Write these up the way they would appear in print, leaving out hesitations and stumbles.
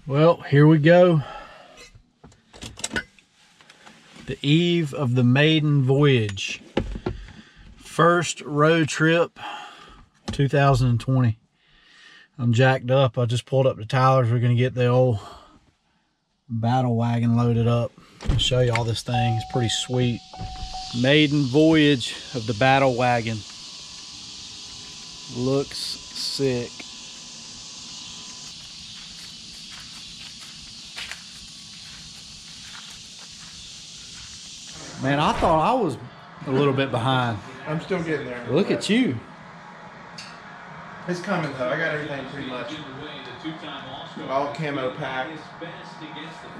Well, here we go. The eve of the maiden voyage. First road trip, 2020. I'm jacked up. I just pulled up to Tyler's. We're gonna get the old battle wagon loaded up. I'll show you all this thing. It's pretty sweet. Maiden voyage of the battle wagon. Looks sick. Man, I thought I was a little bit behind. I'm still getting there. Look at you. It's coming though. I got everything pretty much all camo packed.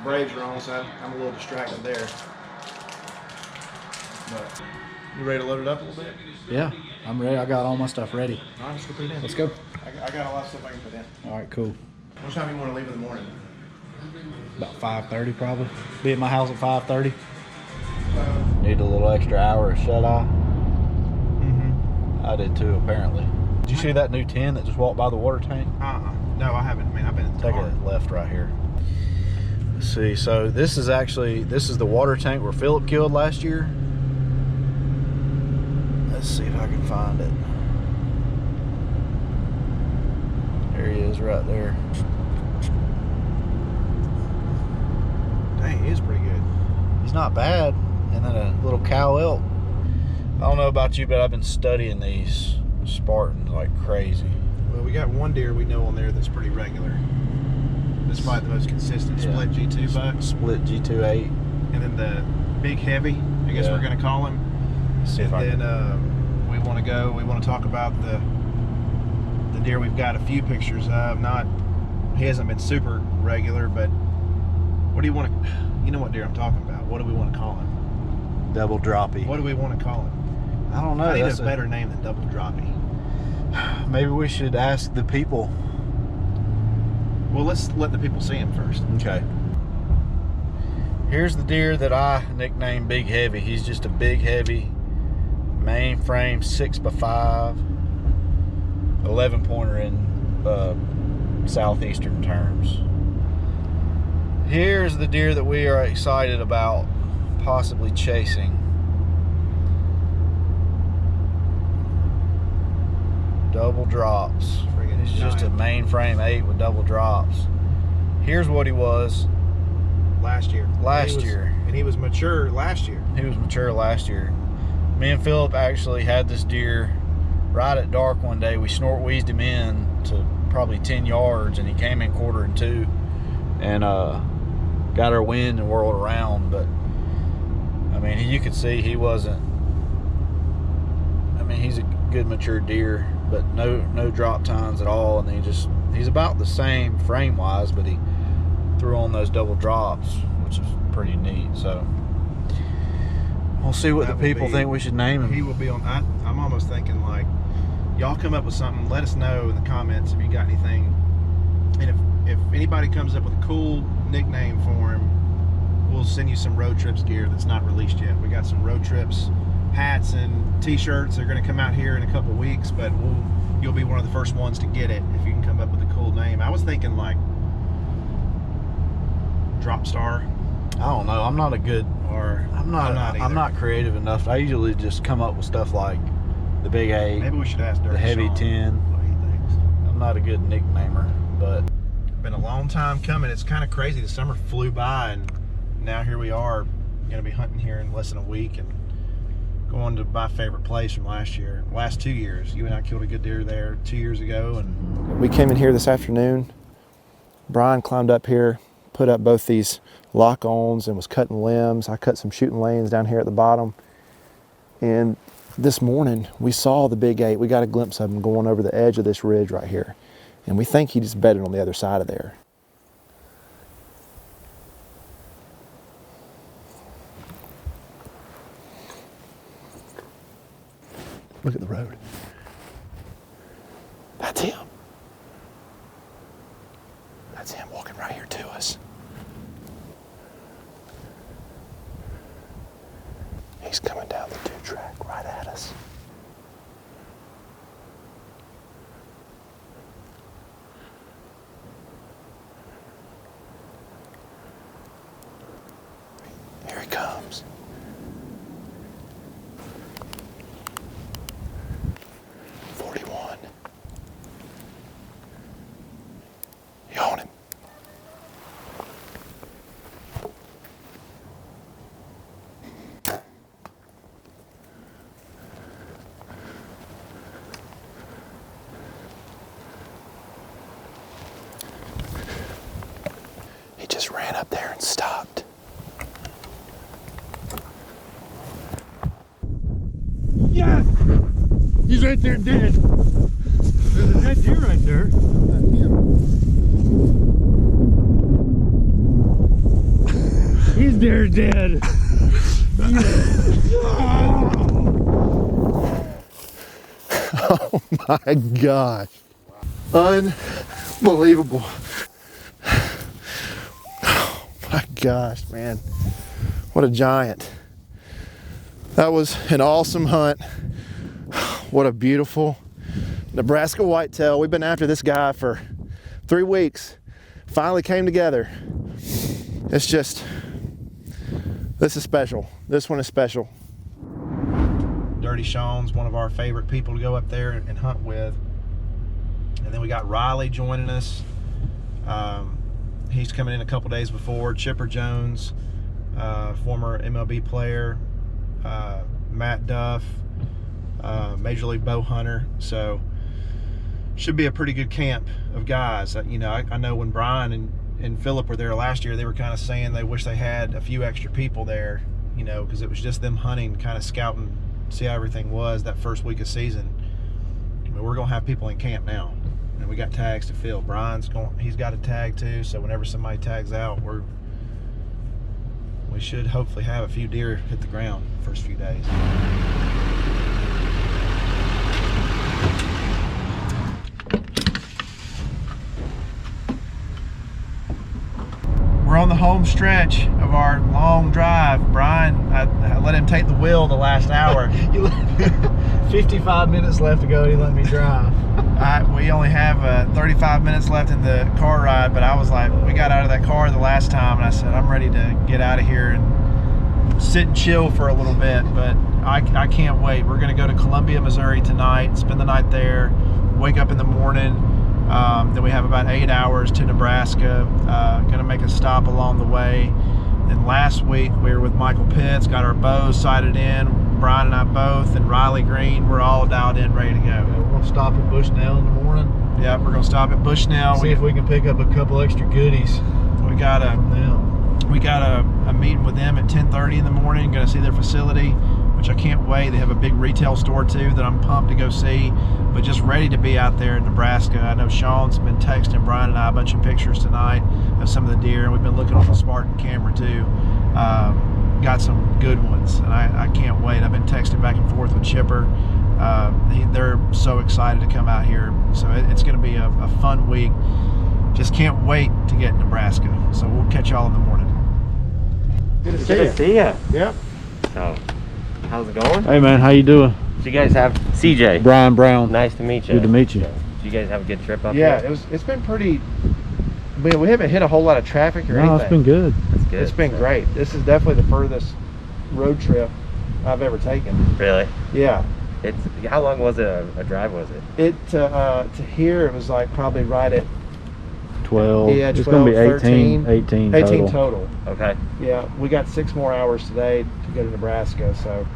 Braves are on, so I'm a little distracted there. But you ready to load it up a little bit? Yeah, I'm ready. I got all my stuff ready. All right, let's go put it in. Let's go. I got a lot of stuff I can put in. All right, cool. What time do you want to leave in the morning? About 5:30 probably. Be at my house at 5:30. Need a little extra hour of shut-eye. I did too, apparently. Did you see that new 10 that just walked by the water tank? No, I haven't. I mean, I've been in the Take car. a left right here. Let's see. So this is the water tank where Philip killed last year. Let's see if I can find it. There he is right there. Dang, he is pretty good. He's not bad. And then a little cow elk. I don't know about you, but I've been studying these Spartans like crazy. Well, we got one deer we know on there that's pretty regular. That's probably the most consistent split G2 buck. Split G2-8. And then the big heavy, I guess we're going to call him. See if and then we want to talk about the deer we've got a few pictures of. He hasn't been super regular, but what do you want to, you know what deer I'm talking about. What do we want to call him? Double droppy. What do we want to call him? I don't know. I need a better name than double droppy. Maybe we should ask the people. Well, let's let the people see him first. Okay. Here's the deer that I nicknamed Big Heavy. He's just a big heavy mainframe 6x5 11 pointer in southeastern terms. Here's the deer that we are excited about possibly chasing. Double drops. He's just a mainframe 8 with double drops. Here's what he was last year. And he was mature last year. He was mature last year. Me and Philip actually had this deer right at dark one day. We snort wheezed him in to probably 10 yards and he came in 1/4 and 2 and got our wind and whirled around. But I mean, you could see he wasn't, I mean, he's a good mature deer, but no drop tines at all. And he's about the same frame wise, but he threw on those double drops, which is pretty neat. So we'll see what the people think we should name him. He will be on. I'm almost thinking like, y'all come up with something. Let us know in the comments if you got anything. And if anybody comes up with a cool nickname for him, we'll send you some Road Trips gear that's not released yet. We got some Road Trips hats and t-shirts. They're going to come out here in a couple weeks, but you'll be one of the first ones to get it if you can come up with a cool name. I was thinking like Drop Star. I don't know. I'm not creative enough. I usually just come up with stuff like the Big 8. Maybe we should ask Dirty the Heavy Sean 10. what he thinks. I'm not a good nicknamer, but been a long time coming. It's kind of crazy. The summer flew by, and now here we are, going to be hunting here in less than a week and going to my favorite place from last 2 years. You and I killed a good deer there 2 years ago, and we came in here this afternoon. Bryan climbed up here, put up both these lock-ons and was cutting limbs. I cut some shooting lanes down here at the bottom. And this morning we saw the Big 8. We got a glimpse of him going over the edge of this ridge right here. And we think he just bedded on the other side of there. Look at the road. That's him. That's him walking right here to us. He's coming down the 2-track right at us. he comes. You own him. He just ran up there and stopped. Yes! He's right there dead. There's a dead deer right there. He's there dead. Oh my gosh. Unbelievable. Oh my gosh, man. What a giant. That was an awesome hunt. What a beautiful Nebraska whitetail. We've been after this guy for 3 weeks. Finally came together. It's just, this is special. This one is special. Dirty Sean's one of our favorite people to go up there and hunt with. And then we got Riley joining us. He's coming in a couple days before. Chipper Jones, former MLB player. Matt Duff, Major League bow hunter. So should be a pretty good camp of guys. You know, I know when Bryan and Phillip were there last year, they were kind of saying they wish they had a few extra people there, you know, because it was just them hunting, kind of scouting, see how everything was that first week of season. But we're gonna have people in camp now, and we got tags to fill. He's got a tag too, so whenever somebody tags out, we should hopefully have a few deer hit the ground the first few days. We're on the home stretch of our long drive. Bryan, I let him take the wheel the last hour. 55 minutes left to go. He let me drive. We only have 35 minutes left in the car ride, but I was like, we got out of that car the last time, and I said, I'm ready to get out of here and sit and chill for a little bit, but I can't wait. We're going to go to Columbia, Missouri tonight, spend the night there, wake up in the morning. Then we have about 8 hours to Nebraska. Going to make a stop along the way. Then last week we were with Michael Pitts, got our bows sighted in. Bryan and I both, and Riley Green, we're all dialed in, ready to go. We're going to stop at Bushnell in the morning. Yeah, we're going to stop at Bushnell. See if we can pick up a couple extra goodies. We got a meeting with them at 10:30 in the morning. Going to see their facility, which I can't wait. They have a big retail store too that I'm pumped to go see, but just ready to be out there in Nebraska. I know Sean's been texting Bryan and I a bunch of pictures tonight of some of the deer, and we've been looking on the Spartan camera too. Got some good ones, and I can't wait. I've been texting back and forth with Chipper. They're so excited to come out here, so it's going to be a fun week. Just can't wait to get to Nebraska. So we'll catch y'all in the morning. Good to see you. Yep. So, how's it going? Hey man, how you doing? So you guys have CJ. Bryan Brown. Nice to meet you. Good to meet you. So, did you guys have a good trip up Yeah, here? it's been pretty. We haven't hit a whole lot of traffic or anything. No, it's been good. That's good. It's been great. This is definitely the furthest road trip I've ever taken. Really? Yeah. How long was it? A drive was it? To here it was like probably right at 12. Yeah, it's 12, going to be 18, 13. 18 total. 18 total. Okay. Yeah, we got 6 more hours today to go to Nebraska. So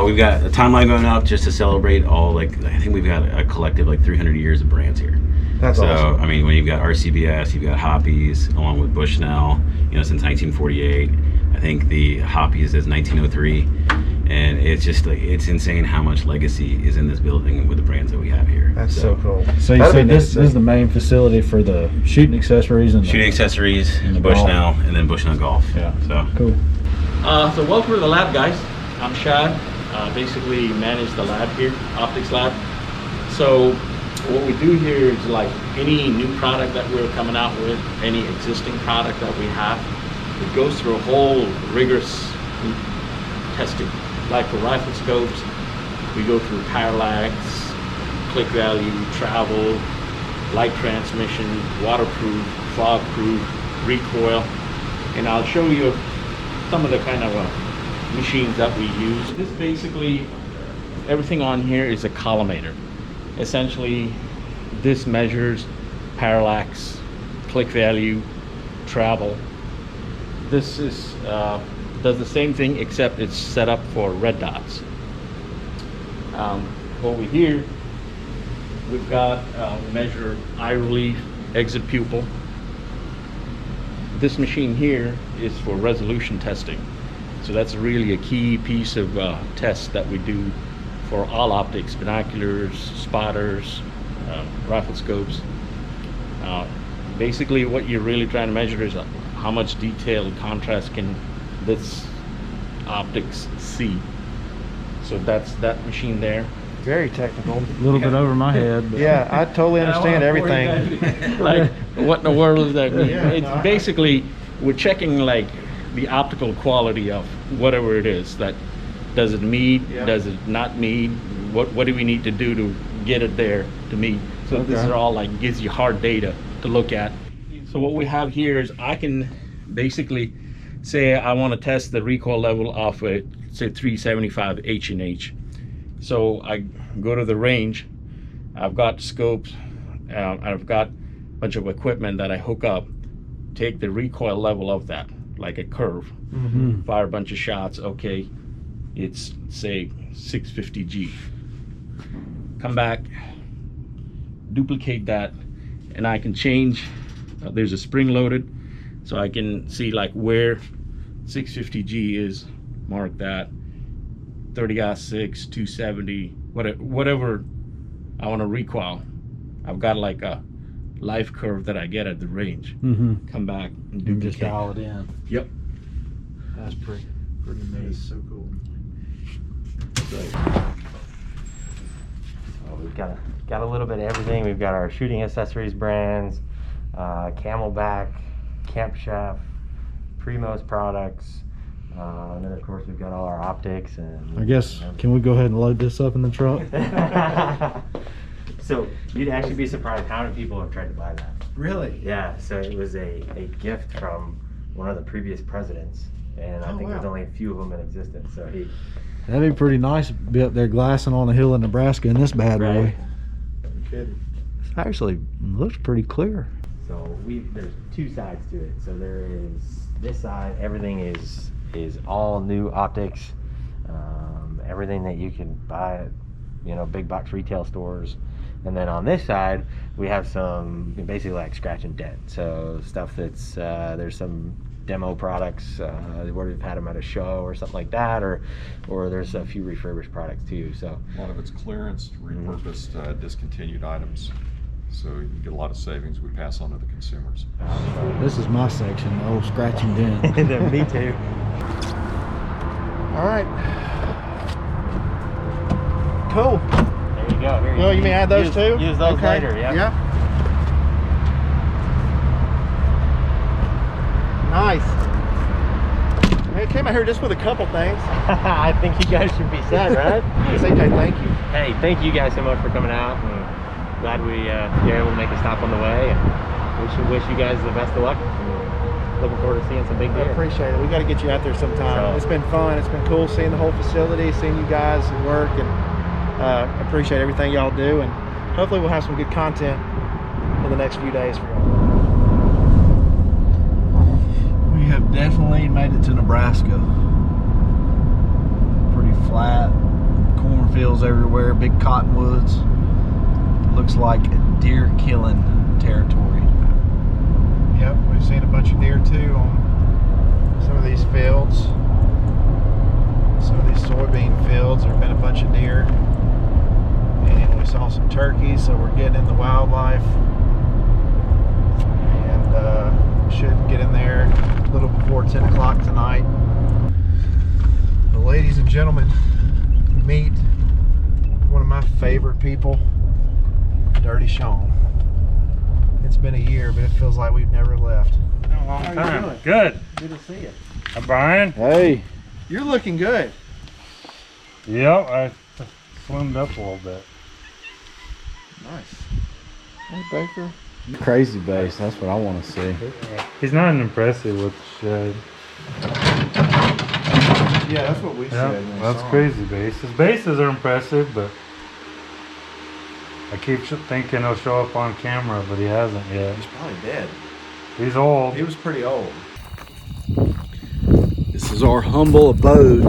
we've got a timeline going up just to celebrate all, like, I think we've got a collective like 300 years of brands here. that's So awesome. I mean, when you've got RCBS, you've got Hoppies along with Bushnell, you know, since 1948. I think the Hoppies is 1903, and it's just like, it's insane how much legacy is in this building with the brands that we have here. That's so cool. So you That'd said be this neat. is the main facility for the shooting accessories and Shooting accessories, And the Bushnell, and then Bushnell Golf. Yeah. So Cool. So welcome to the lab, guys. I'm Shad. Basically manage the lab here, optics lab. So what we do here is like any new product that we're coming out with, any existing product that we have, it goes through a whole rigorous testing. Like for rifle scopes, we go through parallax, click value, travel, light transmission, waterproof, fog proof, recoil, and I'll show you some of the kind of machines that we use. This basically, everything on here is a collimator. Essentially, this measures parallax, click value, travel. This is does the same thing, except it's set up for red dots. Over here, we've got measure eye relief, exit pupil. This machine here is for resolution testing. So that's really a key piece of test that we do for all optics, binoculars, spotters, rifle scopes. Basically what you're really trying to measure is how much detail and contrast can this optics see. So that's that machine there. Very technical. A little bit over my head. But. Yeah, I totally understand everything. Like, what in the world does that mean? Yeah, It's no, basically, we're checking like the optical quality of whatever it is. That does it meet? Yeah. Does it not meet? What do we need to do to get it there to meet? So this is all like gives you hard data to look at. So what we have here is I can basically say I want to test the recoil level of a say 375 H&H. So I go to the range. I've got scopes. I've got a bunch of equipment that I hook up. Take the recoil level of that, like a curve. Fire a bunch of shots. Okay, it's say 650 G. Come back, duplicate that, and I can change. There's a spring loaded, so I can see like where 650 G is. Mark that. 30-06, 270, whatever I want to recoil. I've got like a life curve that I get at the range. Come back and You duplicate. just dial it in. Yep. That's pretty That neat. is so cool. Oh, we've got a little bit of everything. We've got our shooting accessories brands, Camelback, Camp Chef, Primos products, and then of course we've got all our optics and. I guess, can we go ahead and load this up in the truck? So you'd actually be surprised how many people have tried to buy that. Really? Yeah. So it was a gift from one of the previous presidents, and I think there's only a few of them in existence. So he. That'd be pretty nice to be up there glassing on a hill in Nebraska in this bad boy. Right. Kidding. It actually looks pretty clear. So there's two sides to it. So there is this side, everything is all new optics, everything that you can buy at big box retail stores. And then on this side we have some basically like scratch and dent, so stuff that's there's some demo products where we've had them at a show or something like that, or there's a few refurbished products too. So A lot of it's clearance, repurposed, discontinued items. So you get a lot of savings we pass on to the consumers. This is my section, the old scratch and dent. me too. All right. Cool. There you go. Here, Well, you may add those too? Use those Okay. later. Yeah. Yeah. Nice. Man, I came out here just with a couple things. I think you guys should be set, right? CJ, thank you. Hey, thank you guys so much for coming out. And glad we were able to make a stop on the way. And we should wish you guys the best of luck. And looking forward to seeing some big I deer. appreciate it. We got to get you out there sometime. So- It's been fun. It's been cool seeing the whole facility, seeing you guys work, and appreciate everything y'all do. And hopefully we'll have some good content in the next few days for y'all. We have definitely made it to Nebraska. Pretty flat, cornfields everywhere, big cottonwoods. Looks like deer killing territory. Yep, we've seen a bunch of deer too on some of these fields. Some of these soybean fields, there have been a bunch of deer. And we saw some turkeys, so we're getting in the wildlife. And should get in there a little before 10 o'clock tonight. Well, ladies and gentlemen, meet one of my favorite people, Dirty Sean. It's been a year, but it feels like we've never left. How are you doing? Good. Good to see you. Brian? Hey, You're looking good. Yep, I slimmed up a little bit. Nice. hey Baker. Crazy base, that's what I want to see. He's not impressive with the shed. Yeah, that's what we Yeah, said. when we that's saw him. crazy bases. Bases are impressive, but I keep thinking he'll show up on camera, but he hasn't yet. He's probably dead. He's old. He was pretty old. This is our humble abode.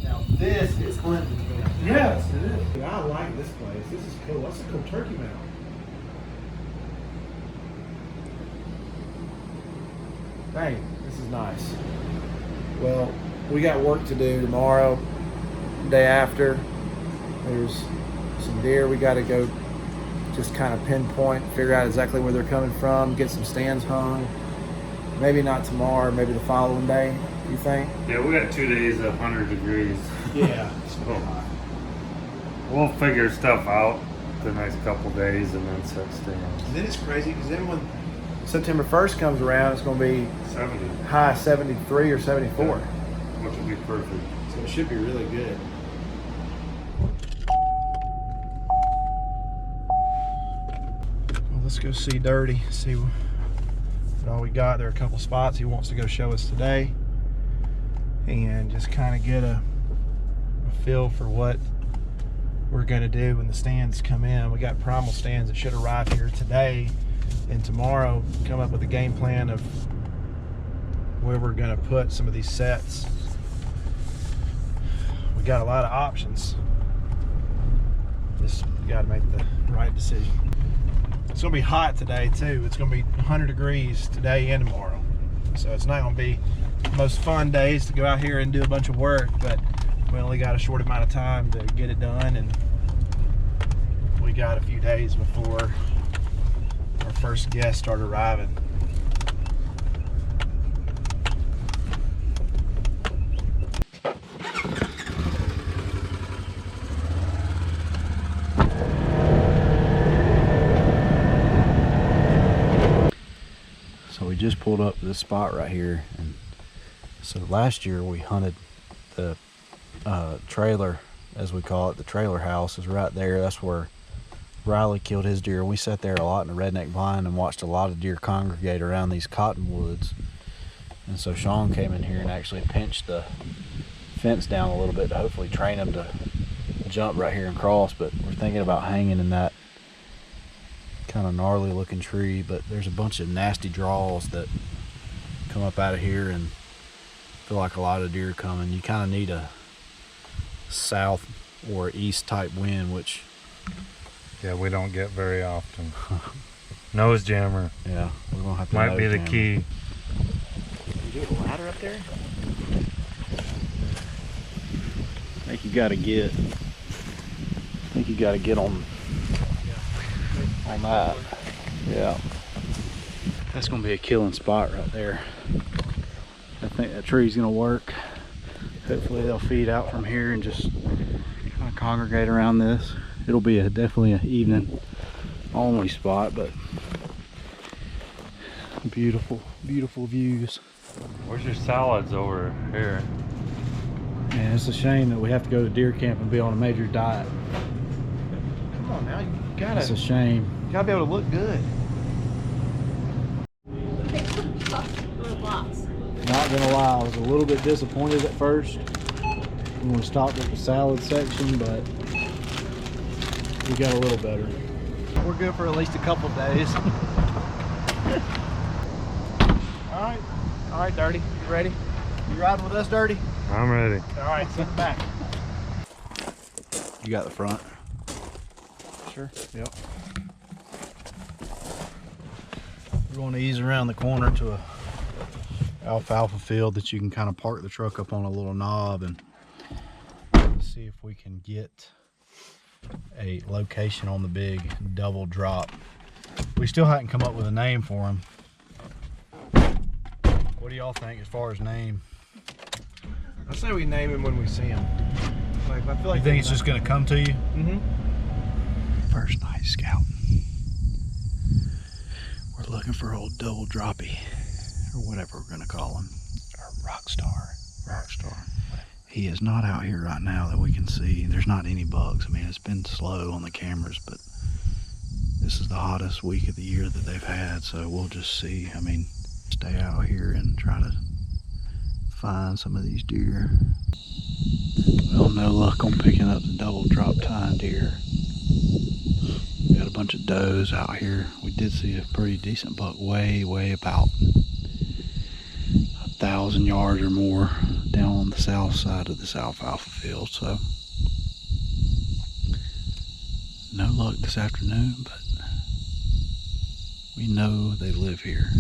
Now this is Clinton Camp. Yes, it is. Dude, I like this place. This is cool. That's a cool turkey mount. Dang, this is nice. Well, we got work to do tomorrow, day after. There's some deer we got to go just kind of pinpoint, figure out exactly where they're coming from, get some stands hung. Maybe not tomorrow, maybe the following day, you think? Yeah, we got 2 days of 100 degrees. Yeah. So we'll figure stuff out the next couple days and then set stands. And then it's crazy because then when September 1st comes around, it's going to be 70, high 73 or 74. which will be perfect. So it should be really good. Well, let's go see Dirty, see what all we got. There are a couple spots he wants to go show us today and just kind of get a feel for what we're going to do when the stands come in. We got primal stands that should arrive here today and tomorrow. Come up with a game plan of where we're going to put some of these sets. We got a lot of options. Just got to make the right decision. It's going to be hot today too. It's going to be 100 degrees today and tomorrow. So it's not going to be the most fun days to go out here and do a bunch of work, but we only got a short amount of time to get it done, and we got a few days before our first guests start arriving. So we just pulled up to this spot right here, and so last year we hunted the trailer, as we call it. The trailer house is right there. That's where Riley killed his deer. We sat there a lot in the redneck blind and watched a lot of deer congregate around these cottonwoods. And so Sean came in here and actually pinched the fence down a little bit to hopefully train them to jump right here and cross. But we're thinking about hanging in that kind of gnarly looking tree, but there's a bunch of nasty draws that come up out of here, and I feel like a lot of deer coming. You kind of need a south or east type wind, which Yeah, we don't get very often. Nose jammer. yeah, we're gonna have to Might be nose the jam. key. You do a ladder up there? I think you got to get on that. Yeah, that's gonna be a killing spot right there. I think that tree's gonna work. Hopefully they'll feed out from here and just kind of congregate around this. It'll be definitely an evening only spot, but beautiful, beautiful views. Where's your salads over here? And it's a shame that we have to go to deer camp and be on a major diet. Come on now, you It's a shame. gotta be able to look good. Not gonna lie, I was a little bit disappointed at first when we stopped at the salad section, but we got a little better. We're good for at least a couple days. All right, Dirty, you ready? You riding with us, Dirty? I'm ready. All right, sit back. You got the front? Sure. Yep. We're going to ease around the corner to a alfalfa field that you can kind of park the truck up on a little knob and see if we can get a location on the big double drop. We still haven't come up with a name for him. What do y'all think as far as name? I say we name him when we see him. Like, I feel like You think it's just going to come to you? Mm-hmm. First night scouting. We're looking for old double droppy, or whatever we're gonna call him, or Rockstar. He is not out here right now that we can see. There's not any bugs. I mean, it's been slow on the cameras, but this is the hottest week of the year that they've had, so we'll just see. I mean, stay out here and try to find some of these deer. Well, no luck on picking up the double drop tine deer. We got a bunch of does out here. We did see a pretty decent buck way about 1,000 yards or more down on the south side of this alfalfa field. So no luck this afternoon, but we know they live here.